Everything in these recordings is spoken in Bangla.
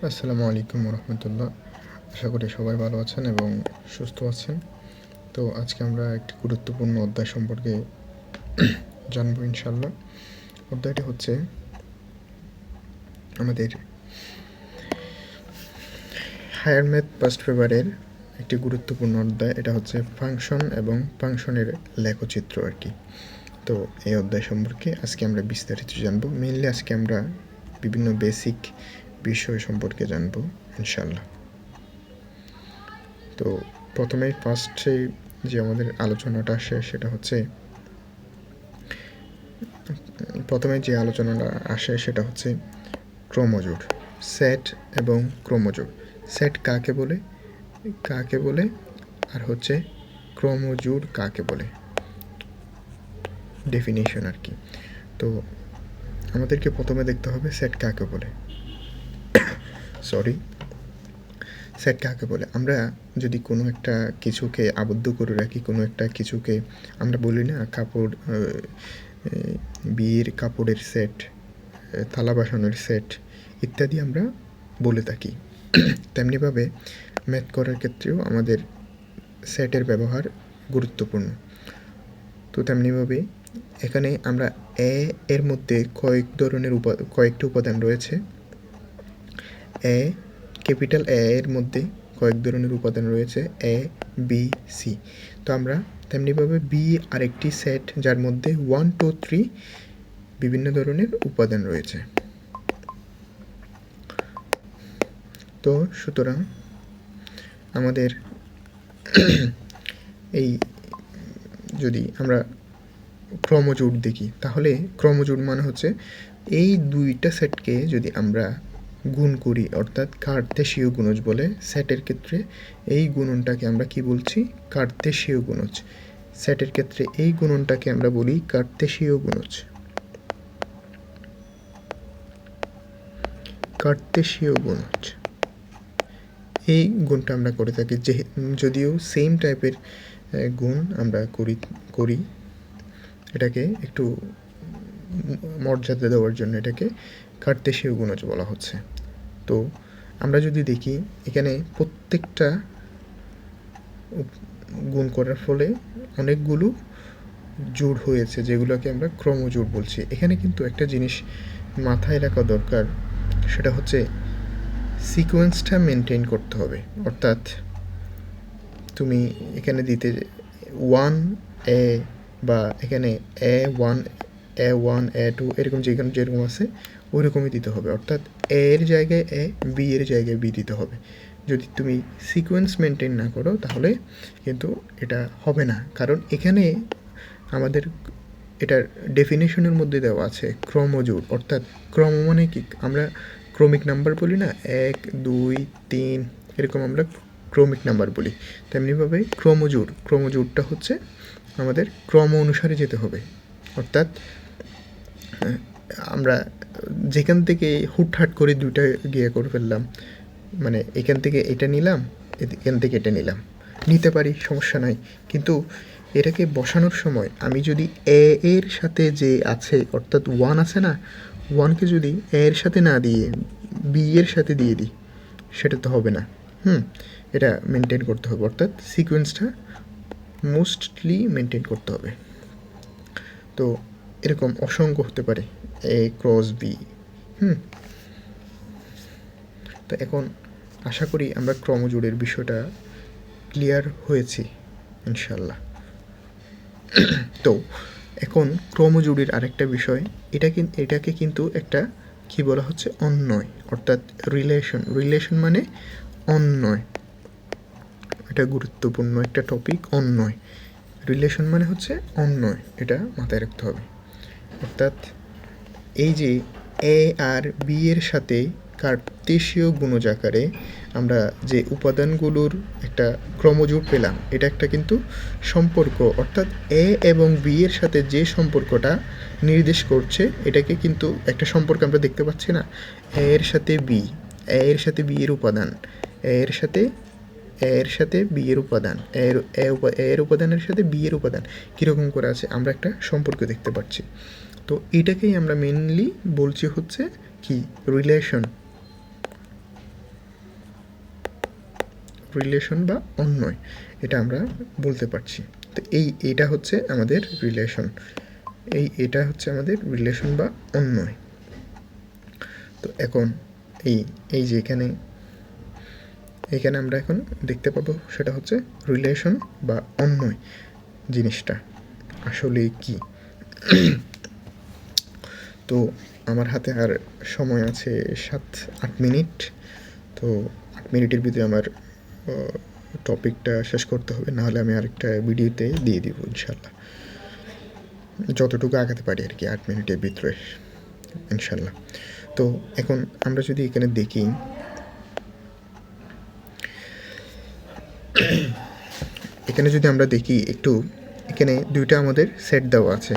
আসসালামু আলাইকুম রহমতুল্লাহ। আশা করি সবাই ভালো আছেন এবং সুস্থ আছেন। তো আজকে আমরা একটি গুরুত্বপূর্ণ অধ্যায় সম্পর্কে জানবো ইনশাল্লাহ। অধ্যায়টি হচ্ছে আমাদের হায়ার ম্যাথ ফার্স্ট পেপারের একটি গুরুত্বপূর্ণ অধ্যায়। এটা হচ্ছে ফাংশন এবং ফাংশনের লেখচিত্র আর কি। তো এই অধ্যায় সম্পর্কে আজকে আমরা বিস্তারিত জানবো। মেইনলি আজকে আমরা বিভিন্ন বেসিক বিষয় সম্পর্কে জানবো ইনশাল্লাহ। তো প্রথমেই ফার্স্টে যে আমাদের আলোচনাটা আসে সেটা হচ্ছে ক্রোমোজোর, সেট এবং ক্রোমোজোর। সেট কাকে বলে আর হচ্ছে ক্রোমোজোর কাকে বলে, ডেফিনিশন আর কি। তো আমাদেরকে প্রথমে দেখতে হবে সেট কাকে বলে। সেট কাকে বলে? আমরা যদি কোনো একটা কিছুকে আবদ্ধ করে রাখি, কোনো একটা কিছুকে আমরা বলি না কাপড়, বিয়ের কাপড়ের সেট, থালা বাসনের সেট ইত্যাদি আমরা বলে থাকি। তেমনিভাবে ম্যাথ করার ক্ষেত্রেও আমাদের সেটের ব্যবহার গুরুত্বপূর্ণ। তো তেমনিভাবে এখানে আমরা এর মধ্যে কয়েকটি উপাদান রয়েছে। ক্যাপিটাল এর মধ্যে কয়েক ধরনের উপাদান রয়েছে, এ, বি, সি। তো আমরা তেমনিভাবে বি আরেকটি সেট যার মধ্যে 1, 2, 3 বিভিন্ন ধরনের উপাদান রয়েছে। তো সুতরাং আমাদের এই যদি আমরা ক্রোমোজোর দেখি, তাহলে ক্রোমোজোর মানে হচ্ছে এই দুইটা সেটকে যদি আমরা গুণ করি, অর্থাৎ কার্তেশীয় গুণজ বলে। সেটের ক্ষেত্রে এই গুণনটাকে আমরা কি বলছি? কার্তেশীয় গুণজ। সেটের ক্ষেত্রে এই গুণনটাকে আমরা বলি কার্তেশীয় গুণজ। কার্তেশীয় গুণজ এই গুণটা আমরা করে থাকি, যদিও সেম টাইপের গুণ আমরা করি এটাকে একটু মর্যাদা দেওয়ার জন্য এটাকে কার্তেশীয় গুণজ বলা হচ্ছে। তো আমরা যদি দেখি এখানে প্রত্যেকটা গুণ করার ফলে অনেকগুলো জোড় হয়েছে, যেগুলোকে আমরা ক্রোমোজোড় বলছি। এখানে কিন্তু একটা জিনিস মাথায় রাখা দরকার, সেটা হচ্ছে সিকোয়েন্সটা মেনটেন করতে হবে। অর্থাৎ তুমি এখানে দিতে 1 এ বা এখানে A1, A2 এরকম যেরকম আছে ওই রকমই দিতে হবে। অর্থাৎ এ এর জায়গায় এ, বি এর জায়গায় বি দিতে হবে। যদি তুমি সিকোয়েন্স মেনটেন না করো তাহলে কিন্তু এটা হবে না। কারণ এখানে আমাদের এটার ডেফিনেশনের মধ্যে দেওয়া আছে ক্রোমোজোর। অর্থাৎ ক্রম মানে কি? আমরা ক্রমিক নাম্বার বলি না, 1, 2, 3 এরকম আমরা ক্রমিক নাম্বার বলি। তেমনিভাবে ক্রোমোজোরটা হচ্ছে আমাদের ক্রম অনুসারে যেতে হবে। অর্থাৎ আমরা যেখান থেকে হুটহাট করে দুইটা গিয়ে করে ফেললাম, মানে এখান থেকে এটা নিলাম, এখান থেকে এটা নিতে পারি, সমস্যা নাই। কিন্তু এটাকে বসানোর সময় আমি যদি এ এর সাথে যে আছে, অর্থাৎ 1 আছে না, 1কে যদি এ এর সাথে না দিয়ে বি এর সাথে দিয়ে দিই, সেটা তো হবে না। এটা মেনটেন করতে হবে। অর্থাৎ সিকোয়েন্সটা মোস্টলি মেনটেন করতে হবে। তো এরকম অসংখ্য হতে পারে, এ ক্রস বি। তো এখন আশা করি আমরা ক্রোমোজোরের বিষয়টা ক্লিয়ার হয়েছি ইনশাল্লাহ। তো এখন ক্রোমোজোরের আরেকটা বিষয়, এটাকে কিন্তু একটা কি বলা হচ্ছে? অন্বয়, অর্থাৎ রিলেশন মানে অন্বয়। এটা গুরুত্বপূর্ণ একটা টপিক, অন্বয়। রিলেশন মানে হচ্ছে অন্বয়, এটা মাথায় রাখতে হবে। অর্থাৎ এই যে এ আর বি এর সাথে কার্তেশীয় গুণজ আকারে আমরা যে উপাদানগুলোর একটা ক্রোমোজোর পেলাম, এটা একটা কিন্তু সম্পর্ক। অর্থাৎ এ এবং বি এর সাথে যে সম্পর্কটা নির্দেশ করছে, এটাকে কিন্তু একটা সম্পর্ক আমরা দেখতে পাচ্ছি না। এ এর সাথে বি, এ এর সাথে বি এর উপাদান, এর সাথে বি এর উপাদান, এর উপাদানের সাথে বি এর উপাদান কীরকম করে আছে আমরা একটা সম্পর্ক দেখতে পাচ্ছি। তো এটাকেই আমরা মেনলি বলছি হচ্ছে কি? রিলেশন। রিলেশন বা অন্যয়, এটা আমরা বলতে পারছি। তো এটা হচ্ছে আমাদের রিলেশন, এটা হচ্ছে আমাদের রিলেশন বা অন্যয়। তো এখন এই যে এখানে আমরা এখন দেখতে পাবো সেটা হচ্ছে রিলেশন বা অন্যয় জিনিসটা আসলে কি। তো আমার হাতে আর সময় আছে 7-8 মিনিট। তো 8 মিনিটের ভিতরে আমার টপিকটা শেষ করতে হবে, নাহলে আমি আরেকটা ভিডিওতে দিয়ে দিব ইনশাল্লাহ, যতটুকু আগাতে পারি আর কি 8 মিনিটের ভিতরে ইনশাল্লাহ। তো এখন আমরা যদি এখানে দেখি, এখানে যদি আমরা দেখি একটু, এখানে দুইটা আমাদের সেট দেওয়া আছে,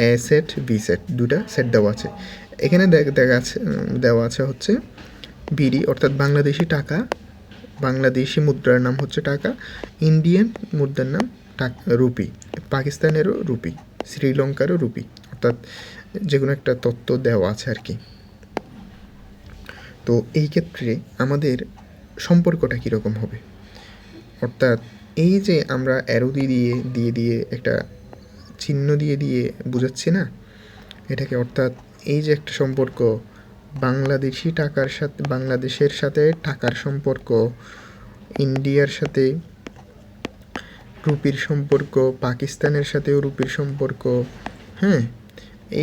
এ সেট বি সেট, দুটা সেট দেওয়া আছে। এখানে দেওয়া আছে হচ্ছে বিডি অর্থাৎ বাংলাদেশি টাকা, বাংলাদেশি মুদ্রার নাম হচ্ছে টাকা, ইন্ডিয়ান মুদ্রার নাম রুপি, পাকিস্তানেরও রুপি, শ্রীলঙ্কারও রুপি, অর্থাৎ যে কোনো একটা তথ্য দেওয়া আছে আর কি। তো এই ক্ষেত্রে আমাদের সম্পর্কটা কীরকম হবে, অর্থাৎ এই যে আমরা অ্যারো দিয়ে একটা চিহ্ন দিয়ে বোঝাচ্ছি না এটাকে, অর্থাৎ এই যে একটা সম্পর্ক, বাংলাদেশি টাকার সাথে, বাংলাদেশের সাথে টাকার সম্পর্ক, ইন্ডিয়ার সাথে রুপির সম্পর্ক, পাকিস্তানের সাথেও রুপির সম্পর্ক, হ্যাঁ,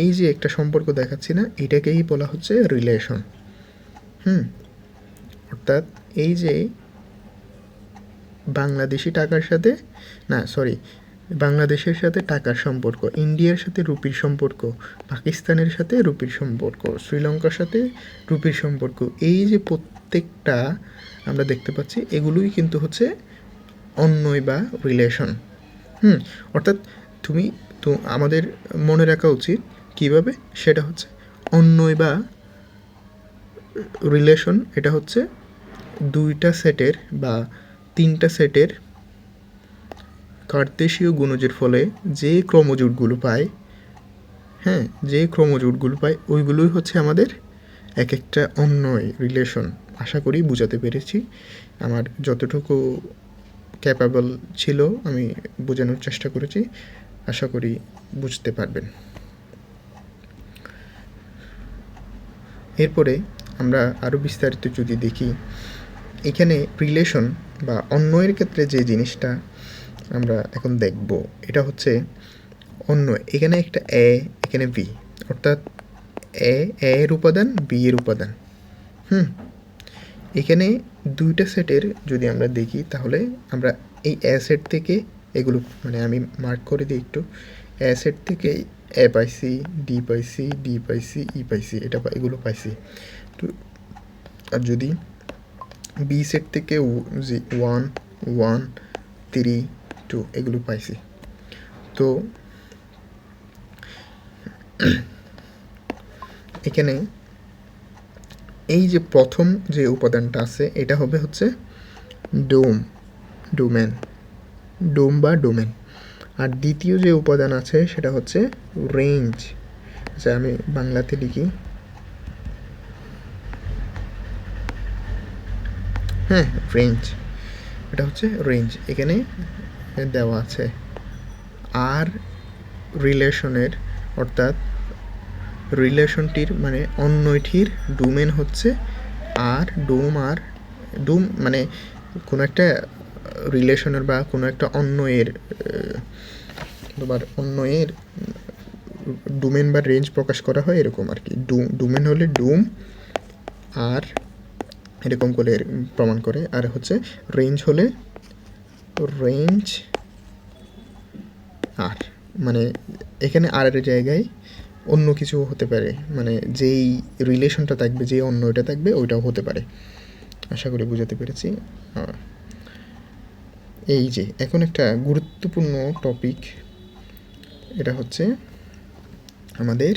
এই যে একটা সম্পর্ক দেখাচ্ছি না, এটাকেই বলা হচ্ছে রিলেশন। অর্থাৎ এই যে বাংলাদেশি টাকার সাথে বাংলাদেশের সাথে টাকার সম্পর্ক, ইন্ডিয়ার সাথে রুপির সম্পর্ক, পাকিস্তানের সাথে রুপির সম্পর্ক, শ্রীলঙ্কার সাথে রুপির সম্পর্ক, এই যে প্রত্যেকটা আমরা দেখতে পাচ্ছি, এগুলোই কিন্তু হচ্ছে অন্যয় বা রিলেশন। অর্থাৎ আমাদের মনে রাখা উচিত কীভাবে, সেটা হচ্ছে অন্যয় বা রিলেশন, এটা হচ্ছে দুইটা সেটের বা তিনটা সেটের কার্তেশীয় গুণজের ফলে যে ক্রমজোটগুলো পায়, ওইগুলোই হচ্ছে আমাদের এক একটা অন্যয় রিলেশন। আশা করি বুঝাতে পেরেছি, আমার যতটুকু ক্যাপাবল ছিল আমি বোঝানোর চেষ্টা করেছি, আশা করি বুঝতে পারবেন। এরপরে আমরা আরও বিস্তারিত যদি দেখি, এখানে রিলেশন বা অন্যয়ের ক্ষেত্রে যে জিনিসটা আমরা এখন দেখব, এটা হচ্ছে অন্যয়। এখানে একটা এখানে বি, অর্থাৎ এর উপাদান, বি এর উপাদান। এখানে দুইটা সেটের যদি আমরা দেখি, তাহলে আমরা এই সেট থেকে এগুলো, মানে আমি মার্ক করে দিই একটু, সেট থেকে এ পাইছি, ডি পাইছি, ই পাইছি, এগুলো পাইছি। তো আর যদি বি সেট থেকে 1, 1, 3, 2 এগুলো পাইছি। তো এখানে এই যে প্রথম যে উপাদানটা আছে, এটা হবে হচ্ছে ডোম বা ডোমেন। আর দ্বিতীয় যে উপাদান আছে সেটা হচ্ছে রেঞ্জ। আচ্ছা, আমি বাংলাতে লিখি, রেঞ্জ, এটা হচ্ছে রেঞ্জ। এখানে দেওয়া আছে আর রিলেশনের, অর্থাৎ রিলেশনটির মানে অন্যটির ডোমেন হচ্ছে আর ডোম মানে কোনো একটা রিলেশনের বা কোনো একটা অন্যয়ের ডোমেন বা রেঞ্জ প্রকাশ করা হয় এরকম আর কি। ডোমেন হলে ডোম আর এরকম করে প্রমাণ করে, আর হচ্ছে রেঞ্জ হলে রেঞ্জ আর, মানে এখানে আর এর জায়গায় অন্য কিছু হতে পারে, মানে যেই রিলেশনটা থাকবে, যে অন্যটা থাকবে ওইটাও হতে পারে। আশা করি বুঝাতে পেরেছি। এই যে এখন একটা গুরুত্বপূর্ণ টপিক, এটা হচ্ছে আমাদের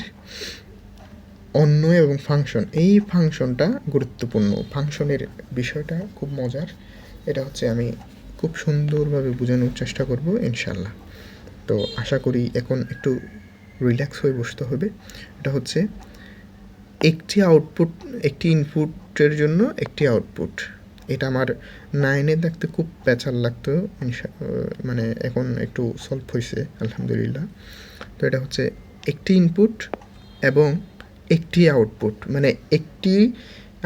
অন্যয় এবং ফাংশন। এই ফাংশনটা গুরুত্বপূর্ণ, ফাংশনের বিষয়টা খুব মজার। এটা হচ্ছে আমি খুব সুন্দরভাবে বোঝানোর চেষ্টা করব ইনশাল্লাহ। তো আশা করি এখন একটু রিল্যাক্স হয়ে বসতে হবে। এটা হচ্ছে একটি ইনপুটের জন্য একটি আউটপুট, এটা আমার 9-এ দেখতে খুব প্যাচাল লাগতো, মানে এখন একটু সলভ হয়েছে আলহামদুলিল্লাহ। তো এটা হচ্ছে একটি ইনপুট এবং একটি আউটপুট, মানে একটি,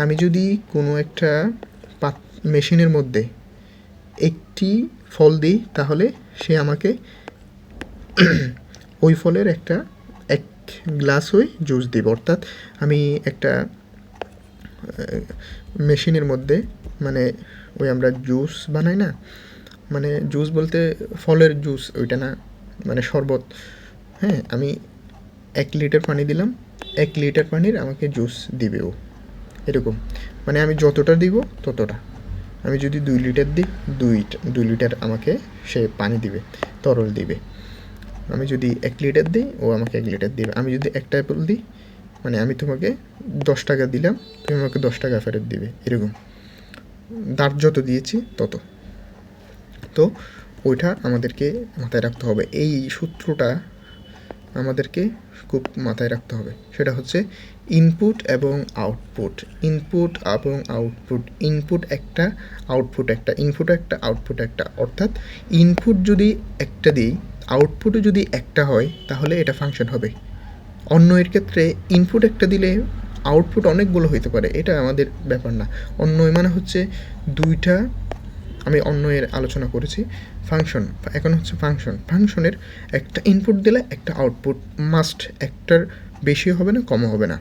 আমি যদি কোনো একটা মেশিনের মধ্যে একটি ফল দিই তাহলে সে আমাকে ওই ফলের এক গ্লাস হয়ে জুস দিবে। অর্থাৎ আমি একটা মেশিনের মধ্যে, মানে ওই আমরা জুস বানাই না, মানে জুস বলতে ফলের জুস ওইটা না, মানে শরবত। হ্যাঁ, আমি 1 লিটার পানি দিলাম, 1 লিটার পানির আমাকে জুস দিবে ও, এরকম। মানে আমি যতটা দিব ততটা। আমি যদি 2 লিটার দিই, 2 লিটার আমাকে সে পানি দিবে, তরল দিবে। আমি যদি 1 লিটার দিই, ও আমাকে 1 লিটার দিবে। আমি যদি একটা অ্যাপেল দিই, মানে আমি তোমাকে 10 টাকা দিলাম, তুমি আমাকে 10 টাকা ফেরত দিবে, এরকম। দাঁত যত দিয়েছি তত। তো ওইটা আমাদেরকে মাথায় রাখতে হবে, এই সূত্রটা আমাদেরকে খুব মাথায় রাখতে হবে। সেটা হচ্ছে ইনপুট এবং আউটপুট, ইনপুট এবং আউটপুট, ইনপুট একটা, আউটপুট একটা, ইনপুট একটা, আউটপুট একটা। অর্থাৎ ইনপুট যদি একটা দিই, আউটপুটও যদি একটা হয়, তাহলে এটা ফাংশন হবে। অন্য এর ক্ষেত্রে ইনপুট একটা দিলে আউটপুট অনেকগুলো হইতে পারে, এটা আমাদের ব্যাপার না। অন্য মানে হচ্ছে দুইটা, আমি অন্য এর আলোচনা করেছি। ফাংশন, এখন হচ্ছে ফাংশনের একটা ইনপুট দিলে একটা আউটপুট মাস্ট, একটার বেশি হবে না, কমও হবে না।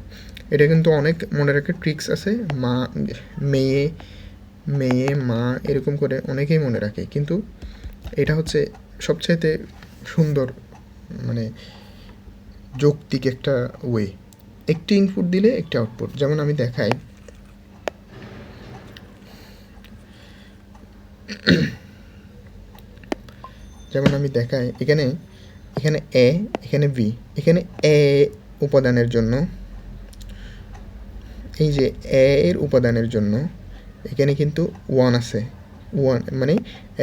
এটা কিন্তু অনেক মনে রাখে ট্রিক্স আছে, মা মেয়ে মেয়ে মা এরকম করে অনেকেই মনে রাখে, কিন্তু এটা হচ্ছে সবচাইতে সুন্দর, মানে যৌক্তিক একটা ওয়ে। একটি ইনপুট দিলে একটি আউটপুট। যেমন আমি দেখাই, এখানে এ, এখানে বি, এখানে এ উপাদানের জন্য, এই যে এ এর উপাদানের জন্য এখানে কিন্তু 1 আছে, 1 মানে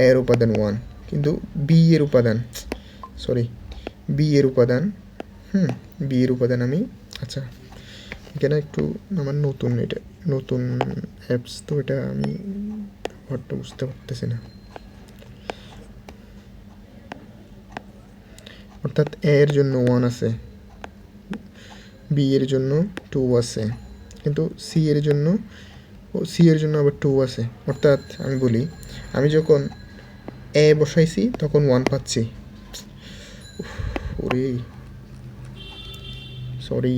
এ এর উপাদান 1, কিন্তু বি এর উপাদান, বি এর উপাদান আমি, আচ্ছা এখানে একটু আমার নতুন অ্যাপস, তো এটা আমি ব্যাপারটা বুঝতে পারতেছি না। অর্থাৎ এ এর জন্য 1 আছে, বি এর জন্য 2 আছে, কিন্তু সি এর জন্য আবার 2 আছে। অর্থাৎ আমি বলি, আমি যখন এ বসাইছি তখন 1 পাচ্ছি, ওরে সরি,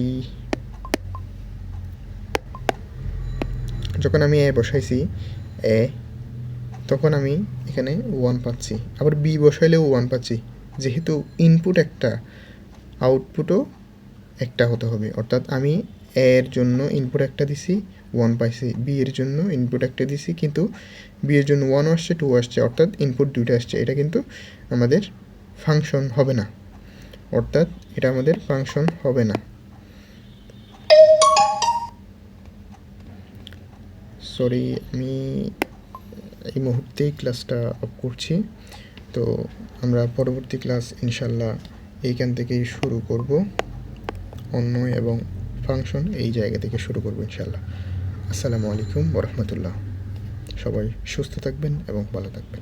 যখন আমি এ বসাইছি তখন আমি এখানে 1 পাচ্ছি, আবার বি বসাইলেও 1 পাচ্ছি। যেহেতু ইনপুট একটা, আউটপুটও একটা হতে হবে। অর্থাৎ আমি এর জন্য ইনপুট একটা দিছি, 1 পাইছি, বি এর জন্য ইনপুট একটা দিছি, কিন্তু বি এর জন্য 1 আসছে, 2 আসছে, অর্থাৎ ইনপুট 2টা আসছে। এটা কিন্তু আমাদের ফাংশন হবে না, সরি, আমি এই মুহূর্তেই ক্লাসটা অফ করছি। তো আমরা পরবর্তী ক্লাস ইনশাল্লাহ এইখান থেকেই শুরু করব, অন্য এবং ফাংশন এই জায়গা থেকে শুরু করব ইনশাল্লাহ। আসসালামু আলাইকুম ওয়া রাহমাতুল্লাহ। সবাই সুস্থ থাকবেন এবং ভালো থাকবেন।